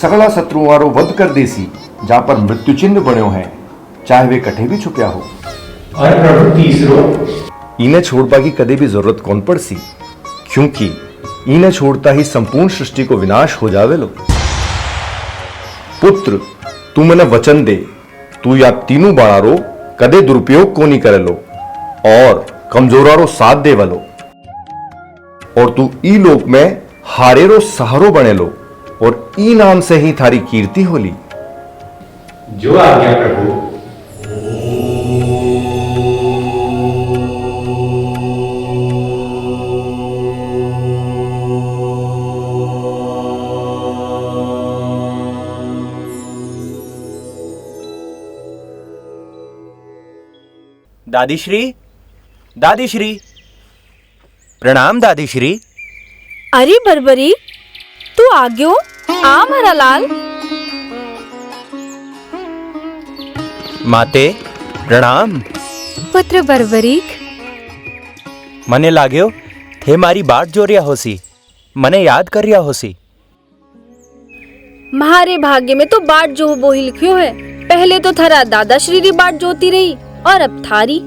सगला शत्रुआरो वध कर देसी जहां पर मृत्यु चिन्ह बण्यो है, चाहे वे कठे भी छुप्या हो। और प्रभु तीसरो, इन्हें छोड़पा की कदे भी जरूरत कौन पड़सी, क्योंकि इन्हें छोड़ता ही संपूर्ण सृष्टि को विनाश हो जावे लो। पुत्र, तू मने वचन दे, तू या तीनों बाणारो कदे दुरुपयोग को नहीं करे लो और कमजोरारो साथ दे वालो, और तू ई लोक में हारेरो सहारो बने लो और ई नाम से ही थारी कीर्ति होली। जो आज्ञा प्रभु। दादीश्री, दादीश्री, प्रणाम दादीश्री। अरे बरबरी, तू आ गयो? आ मारा लाल। माते प्रणाम। पुत्र बर्बरीक, मने लाग्यो थे मारी बाट जोरिया होसी, मने याद करिया होसी। म्हारे भाग्य में तो बाट जो बोही लिखियो है। पहले तो थारा दादाश्री री बाट जोती रही और अब थारी।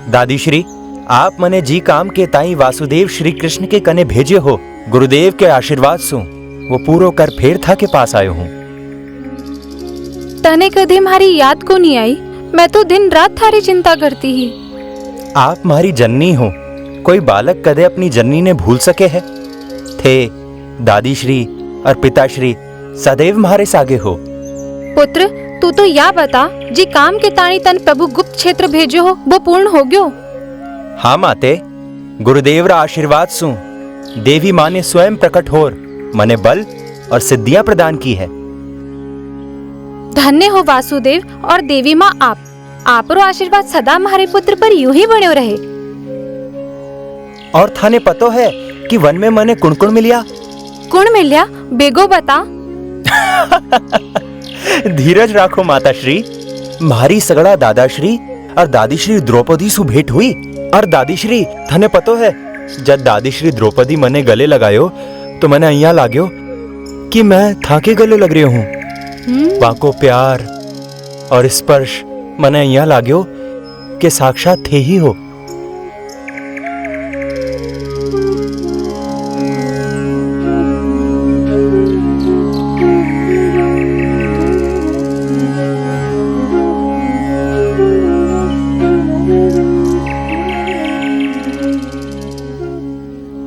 दादीश्री, आप मने जी काम के ताई वासुदेव श्री कृष्ण के कने भेजे हो। गुरुदेव के आशीर्वाद सु वो पूरो कर फेर था के पास आयो हूँ। तने कदे मारी याद को नहीं आई। मैं तो दिन रात थारी चिंता करती ही। आप मारी जननी हो, कोई बालक कदे अपनी जननी ने भूल सके है। थे दादीश्री और पिताश्री सदैव मारे सागे हो। पुत्र, तू तो या बता, जी काम के ताणी तन प्रभु गुप्त क्षेत्र भेजो हो, वो पूर्ण हो गयो? हाँ माते, गुरुदेव रा आशीर्वाद सु देवी माँ ने स्वयं प्रकट होर मने बल और सिद्धियां प्रदान की है। धन्य हो वासुदेव और देवी माँ आप रो आशीर्वाद सदा हमारे पुत्र पर यूं ही बने रहे। और थाने पतो है कि वन में मने कुण मिलिया? कुण मिलिया? बेगो बता। धीरज राखो माताश्री। मारी सगड़ा दादाश्री और दादीश्री द्रौपदी सु भेंट हुई। और दादीश्री, थाने पतो है जब दादीश्री द्रौपदी मने गले लगायो तो मने अहिया लाग्यो कि मैं थाके गले लग रही हूँ। वाको प्यार और स्पर्श मने अहिया लाग्यो कि साक्षात थे ही हो।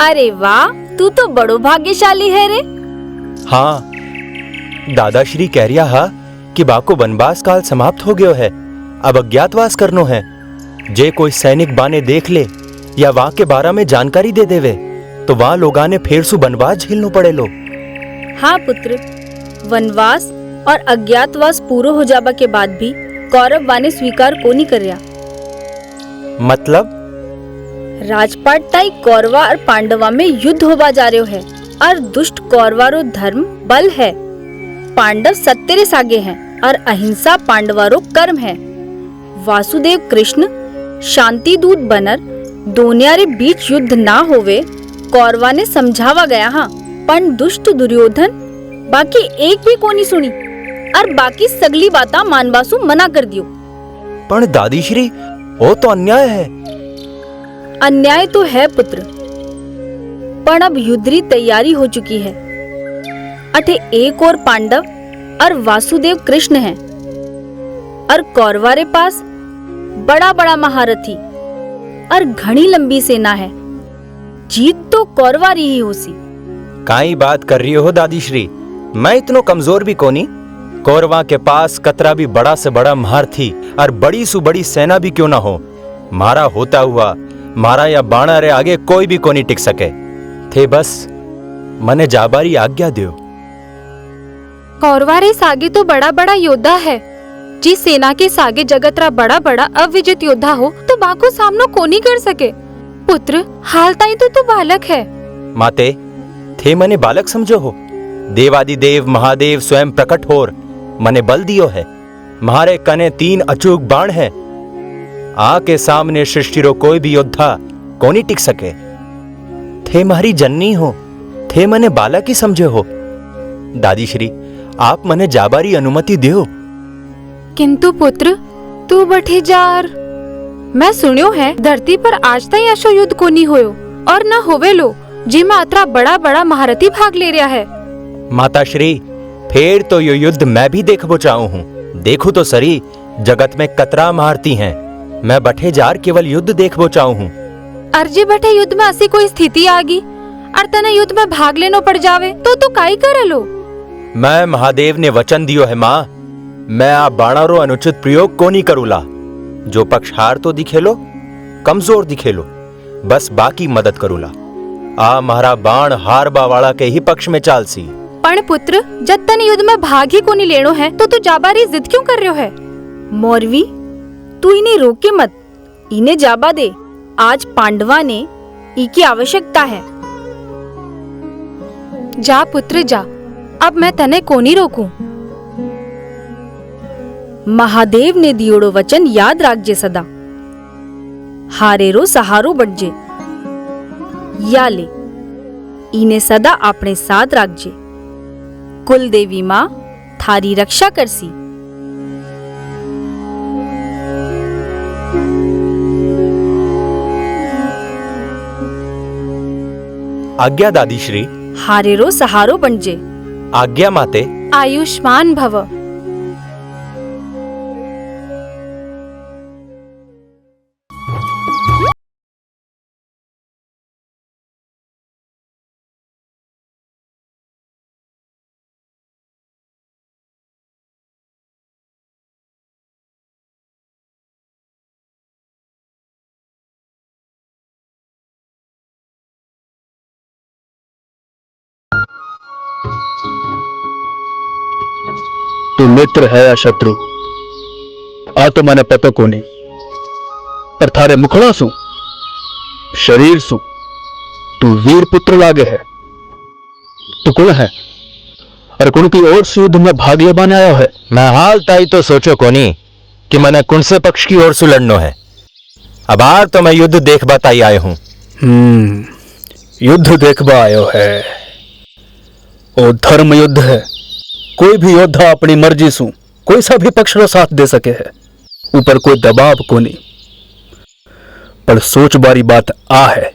अरे वाह, तू तो बड़ो भाग्यशाली है रे। हाँ, दादाश्री कह रिया हा कि बाको वनवास काल समाप्त हो गयो है, अब अज्ञातवास करनो है। जे कोई सैनिक बाने देख ले या वहां के बारे में जानकारी दे देवे तो वहां लोगा ने फेर सु वनवास झेलनो पड़े लो। हाँ पुत्र, वनवास और अज्ञातवास पूरो हो जाबा के बाद भी कौरव वाने स्वीकार को नहीं कर रहा। मतलब राजपाट ताई कौरवा और पांडवा में युद्ध होवा जा रहे है और दुष्ट कौरवारो धर्म बल है। पांडव सत्य रे सागे हैं और अहिंसा पांडवारो कर्म है। वासुदेव कृष्ण शांति दूत बनर दोनियारे बीच युद्ध ना होवे कौरवा ने समझावा गया। हाँ, पण दुष्ट दुर्योधन बाकी एक भी कोनी सुनी और बाकी सगली बाता मानवासु मना कर दियो। पण दादीश्री, वो तो अन्याय है। अन्याय तो है पुत्र, पर अब युद्ध की तैयारी हो चुकी है। अठे एक और पांडव और वासुदेव कृष्ण हैं और कौरवारे पास बड़ा बड़ा महारथी और घनी लंबी सेना है। जीत तो कौरवारी ही होसी। काई बात कर रही हो दादीश्री, मैं इतनो कमजोर भी कोनी। कौरवा के पास कतरा भी बड़ा से बड़ा महारथी और बड़ी सु बड़ी सेना भी क्यों ना हो, मारा होता हुआ मारा या बाणा रे आगे कोई भी कोनी टिक सके। थे बस मने जाबारी आज्ञा दियो। कौरवारे सागे तो बड़ा बड़ा योद्धा है। जी सेना के सागे जगतरा बड़ा बड़ा अविजित योद्धा हो तो बाको सामनो कोनी कर सके। पुत्र, हाल ताई तो बालक है। माते, थे मने बालक समझो हो। देवादि देव महादेव स्वयं प्रकट होर मने बल दियो है। म्हारे कने 3 अचूक बाण है। आ के सामने सृष्टि रो कोई भी योद्धा कोनी टिक सके। थे मारी जननी हो, थे मने बालक ही समझे हो। दादीश्री, आप मने जाबारी अनुमति दो। किंतु पुत्र तू बठे जार। मैं सुन्यो है धरती पर आज तक ऐसो युद्ध को नहीं होयो और न होवे लो जिमा अतरा बड़ा बड़ा महारथी भाग ले रहा है। माता श्री फिर तो यो युद्ध मैं भी देखबो चाहूं हूँ। देखो तो सरी जगत में कतरा महारथी हैं। मैं बठे जार केवल युद्ध देखबो चाहूं हूँ। अर्जी बठे युद्ध में ऐसी कोई स्थिति आगी और तने युद्ध में भाग लेनो पड़ जावे तो तू काई करे लो। मैं महादेव ने वचन दियो है माँ, मैं आ बाणारो अनुचित प्रयोग को नहीं करूला। जो पक्ष हार तो दिखेलो, कमजोर दिखेलो, बस बाकी मदद करूला। आ महारा बाण हार बावाला के ही पक्ष में चालसी। पण पुत्र जब तने युद्ध में भाग ही को नहीं लेनो है तो तू जाबारी जिद क्यों कर रहे है? मौरवी तू इन्हें रोके मत, इन्हें जाबा दे। आज पांडवा ने की आवश्यकता है। जा पुत्र जा, अब मैं तने को नहीं रोकूं। महादेव ने दियोड़ो वचन याद राखजे सदा। हारेरो सहारो बटजे। या ले इन्हें सदा अपने साथ राखजे। कुल देवी माँ थारी रक्षा करसी। आज्ञा दादी श्री। हारेरो सहारो बनजे। आज्ञा माते। आयुष्मान भव। तू मित्र है या शत्रु आ तो मैंने पता को नहीं, पर थारे मुखड़ा सु शरीर सु तू वीर पुत्र लागे है। तू कौन है और कौन की ओर से युद्ध में भाग ले बने आया है? मैं हाल ताई तो सोचो कोनी कि मैंने कौन से पक्ष की ओर से लड़नो है। अब आर तो मैं युद्ध देख बताई आए हूं। युद्ध देखबा आयो है। ओ धर्म युद्ध है। कोई भी योद्धा अपनी मर्जी सु कोई सा भी पक्ष का साथ दे सके है। ऊपर कोई दबाव को नहीं। पर सोच बारी बात आ है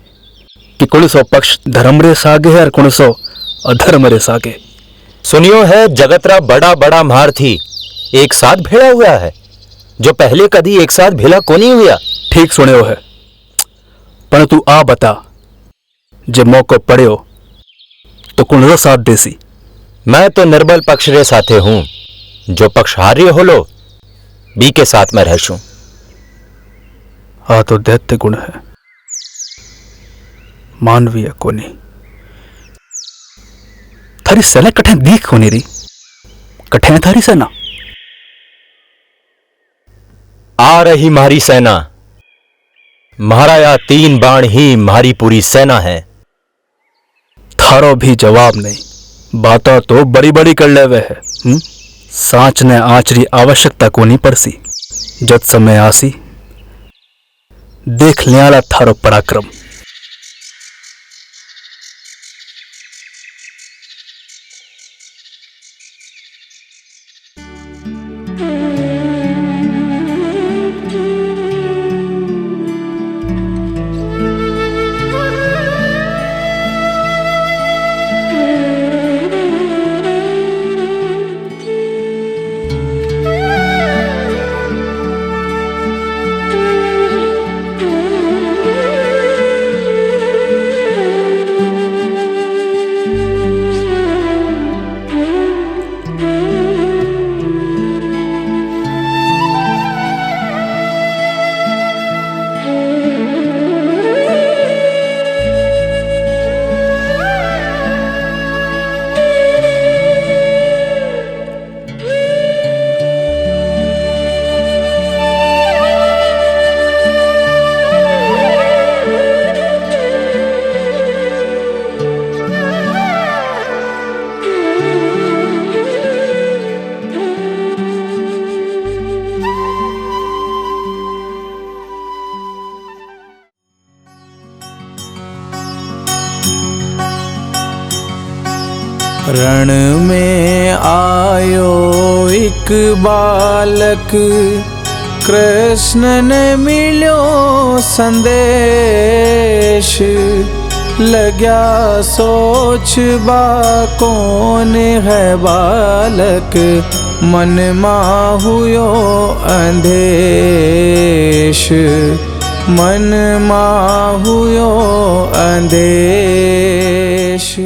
कि कौन सो पक्ष धर्म रे सागे है और कौन सो अधर्म रे सागे। सुनियो है जगतरा बड़ा बड़ा महारथी एक साथ भेड़ा हुआ है, जो पहले कभी एक साथ भेला को नहीं हुआ। ठीक सुने है, पर तू आ बता जे मौको पड़े तो कौन रो साथ देसी? मैं तो निर्बल पक्ष रे साथे हूं। जो पक्ष हारे हो लो बी के साथ में रहशू। आ तो दैत्य गुण है, मानवीय को नहीं। थारी सेना कठे दीख होनी रही, कठे थारी सेना। आ रही मारी सेना। महारा या 3 बाण ही मारी पूरी सेना है। थारो भी जवाब नहीं। बाता तो बड़ी बड़ी कर लेवे है। सांच ने आचरी आवश्यकता को नहीं पड़सी। जब समय आसी देख लियाला थारो पराक्रम। रण में आयो एक बालक, कृष्ण ने मिलो संदेश। लग्या सोच बा कौन है बालक, मन माहुयो अंधेश, मन माहुयो अंधेश।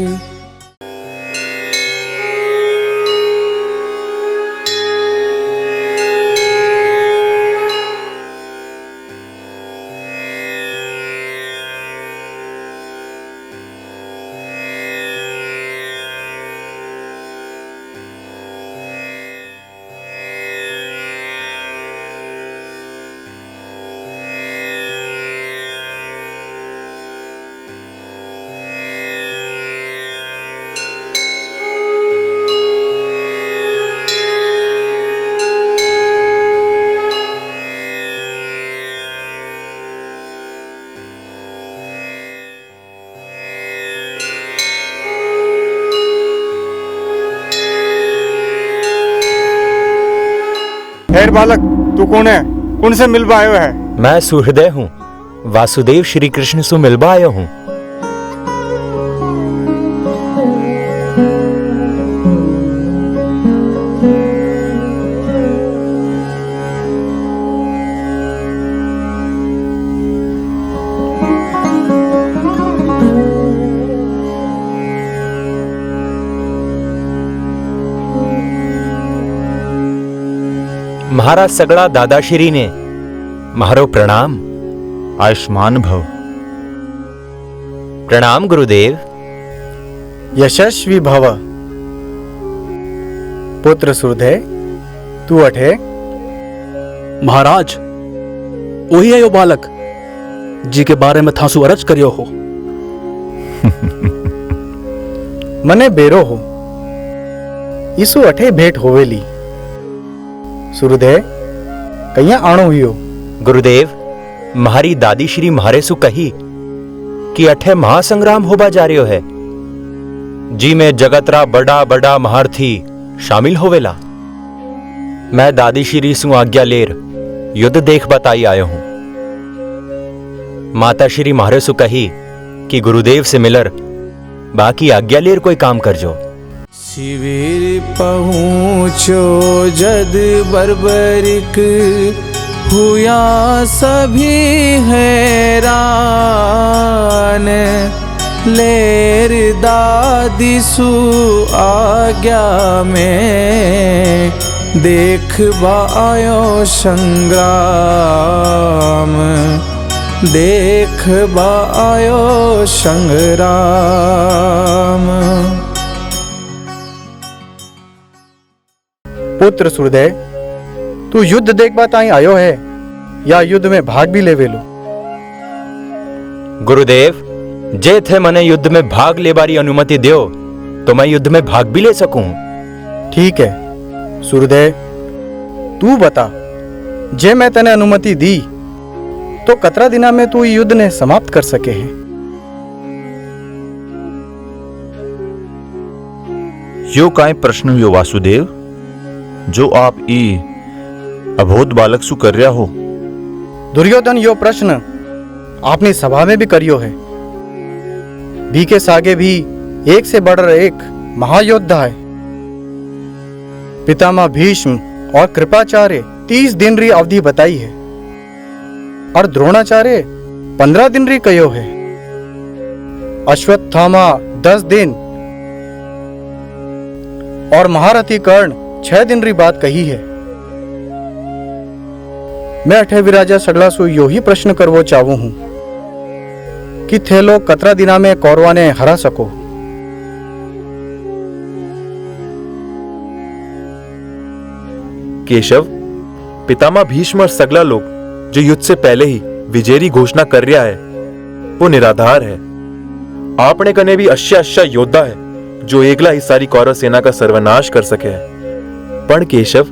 खैर बालक, तू कौन है? कौन से मिलवा आयो है? मैं सुहृदय हूँ, वासुदेव श्री कृष्ण से मिलवा आयो हूँ। महाराज सगड़ा दादाश्री ने मारो प्रणाम। आयुष्मान भव। प्रणाम गुरुदेव। यशस्वी भव। पुत्र सुहृदय, तू अठे? महाराज, वही है यो बालक जी के बारे में थासु अरज करियो हो। मने बेरो हो, इसु अठे भेंट होवेली। सुहृदय, कहिया आणो हुयो? गुरुदेव, म्हारी दादी श्री म्हारे सु कही कि अठे महासंग्राम होबा जा रह्यो है, जी में जगतरा बड़ा बड़ा महारथी शामिल होवेला। मैं दादी श्री सु आज्ञा लेर युद्ध देख बताई आयो हूं। माता श्री म्हारे सु कही कि गुरुदेव से मिलर बाकी आज्ञा लेर कोई काम कर जो। शिविर पहुँचो जद बर्बरिक, हुआ सभी हैरान। लेर दादी सु आज्ञा में, देख बायो संग्राम, देख बायो संग्राम। पुत्र सुहृदय, तू युद्ध देखबा ताई आयो है या युद्ध में भाग भी लेवे लो? गुरुदेव, जे थे मने युद्ध में भाग लेबारी अनुमति दो तो मैं युद्ध में भाग भी ले सकूं। ठीक है सुहृदय, तू बता, जे मैं तने अनुमति दी तो कतरा दिना में तू युद्ध ने समाप्त कर सके है? यो काय प्रश्न हुयो वासुदेव, जो आप ई अबोध बालक सु कर रहा हो? दुर्योधन यो प्रश्न आपनी सभा में भी करियो है। भी के सागे भी एक से बढ़कर एक महायोद्धा है। पितामह भीष्म और कृपाचार्य 30 दिन री अवधि बताई है और द्रोणाचार्य 15 दिन री कयो है। अश्वत्थामा 10 दिन और महारथी कर्ण 6 दिन री बात कही है। मैं अठे विराजा सगला सु यो ही प्रश्न करवो चाहू हूं कि थे लोग कतरा दिना में कौरवा ने हरा सको? केशव, पितामह भीष्म और सगला लोग जो युद्ध से पहले ही विजयी घोषणा कर रहा है वो निराधार है। आपने कने भी अच्छा योद्धा है जो एकला ही सारी कौरव सेना का सर्वनाश कर सके है। पण केशव,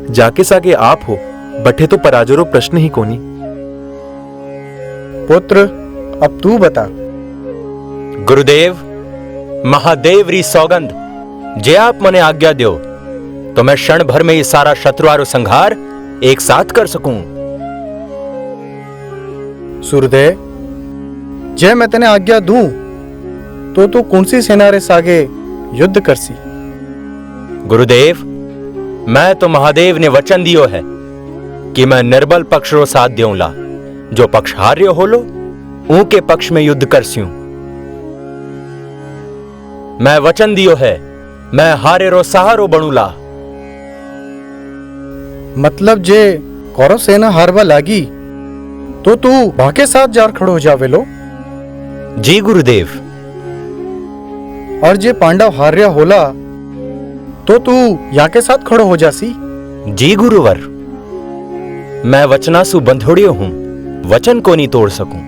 जाके सागे आप हो, बठे तो पराजरो प्रश्न ही कोनी। पुत्र, अब तू बता। गुरुदेव, महादेव री सौगंध, जे आप मने आज्ञा दो तो मैं क्षण भर में ये सारा शत्रुआरो संहार एक साथ कर सकूं। सूर्यदेव, जे मैं तेने आज्ञा दूं तो तू कौन सी सेना रे सागे युद्ध करसी? गुरुदेव, मैं तो महादेव ने वचन दियो है कि मैं निर्बल पक्ष रो साथ देऊंला। जो पक्ष हार्य होलो ऊके पक्ष में युद्ध करस्यूं। मैं वचन दियो है मैं हारे रो सहारो बनूला। मतलब जे कौरव सेना हारवा लागी तो तू बाके साथ जार खड़ो हो जावे लो? जी गुरुदेव। और जे पांडव हार्या होला तो तू या के साथ खड़ो हो जासी? जी गुरुवर, मैं वचनासु बंधोड़ियो हूं, वचन को नहीं तोड़ सकूं।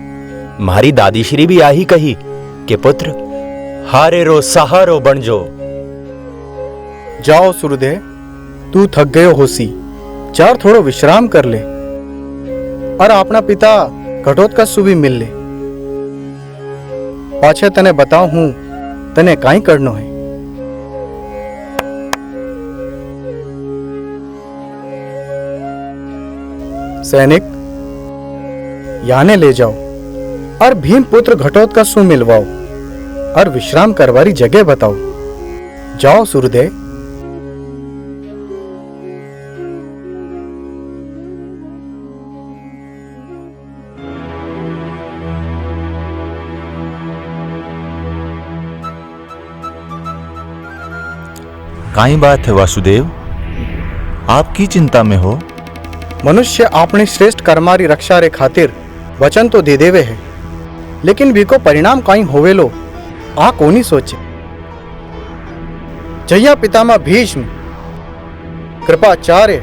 मारी दादी श्री भी आही कही कि पुत्र हारे रो सहारो बन जो। जाओ सूर्यदेव, तू थक गयो होसी, चार थोड़ो विश्राम कर ले और अपना पिता घटोत्कच भी मिल ले। पाछे तने बताऊं हूं तने काई करनो है। सैनिक, याने ले जाओ और भीम पुत्र घटोत्कच से मिलवाओ और विश्राम करवारी जगह बताओ। जाओ सूर्यदेव। काई बात है वासुदेव, आपकी चिंता में हो? मनुष्य अपने श्रेष्ठ कर्मारी रक्षा रे खातिर वचन तो दे देवे है, लेकिन बीको परिणाम काई होवेलो आ कोनी सोचे। जया पितामह भीष्म, कृपाचार्य,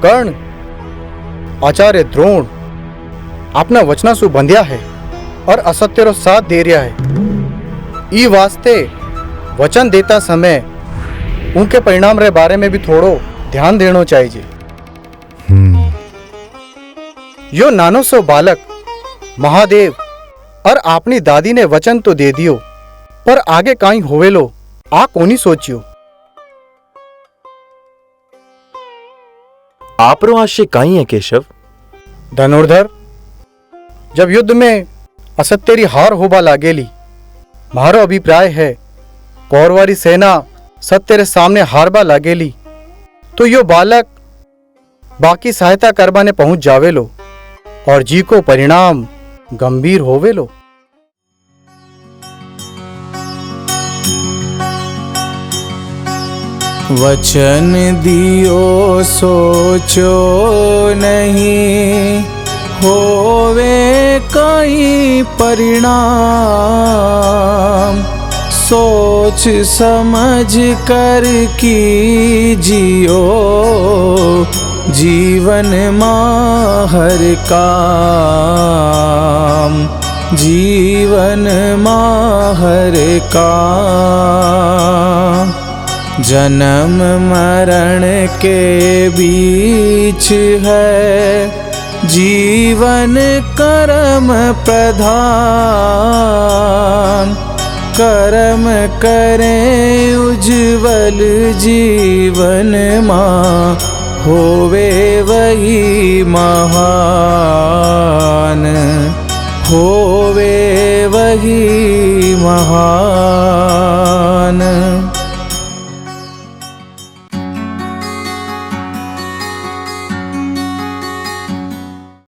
कर्ण, आचार्य द्रोण अपना वचनासु बंध्या है और असत्य रो साथ दे रहा है। ई वास्ते वचन देता समय उनके परिणाम रे बारे में भी थोड़ो ध्यान देनो चाहिए। यो नानो सो बालक महादेव और अपनी दादी ने वचन तो दे दियो, पर आगे काई होवेलो आ कोनी सोचियो। आपरो आशय काई है केशव? धनुर्धर, जब युद्ध में असत्यरी हार होबा लागेली, मारो अभिप्राय है कौरवारी सेना सत्य रे सामने हारबा लागेली तो यो बालक बाकी सहायता करबा ने पहुंच जावेलो और जी को परिणाम गंभीर होवेलो। वचन दियो सोचो नहीं, होवे कई परिणाम। सोच समझ कर कीजियो, जीवन मां हर काम। जीवन मां हर काम। जन्म मरण के बीच है जीवन कर्म प्रधान। कर्म करें उज्जवल जीवन मां, होवे वही महान। होवे वही महान।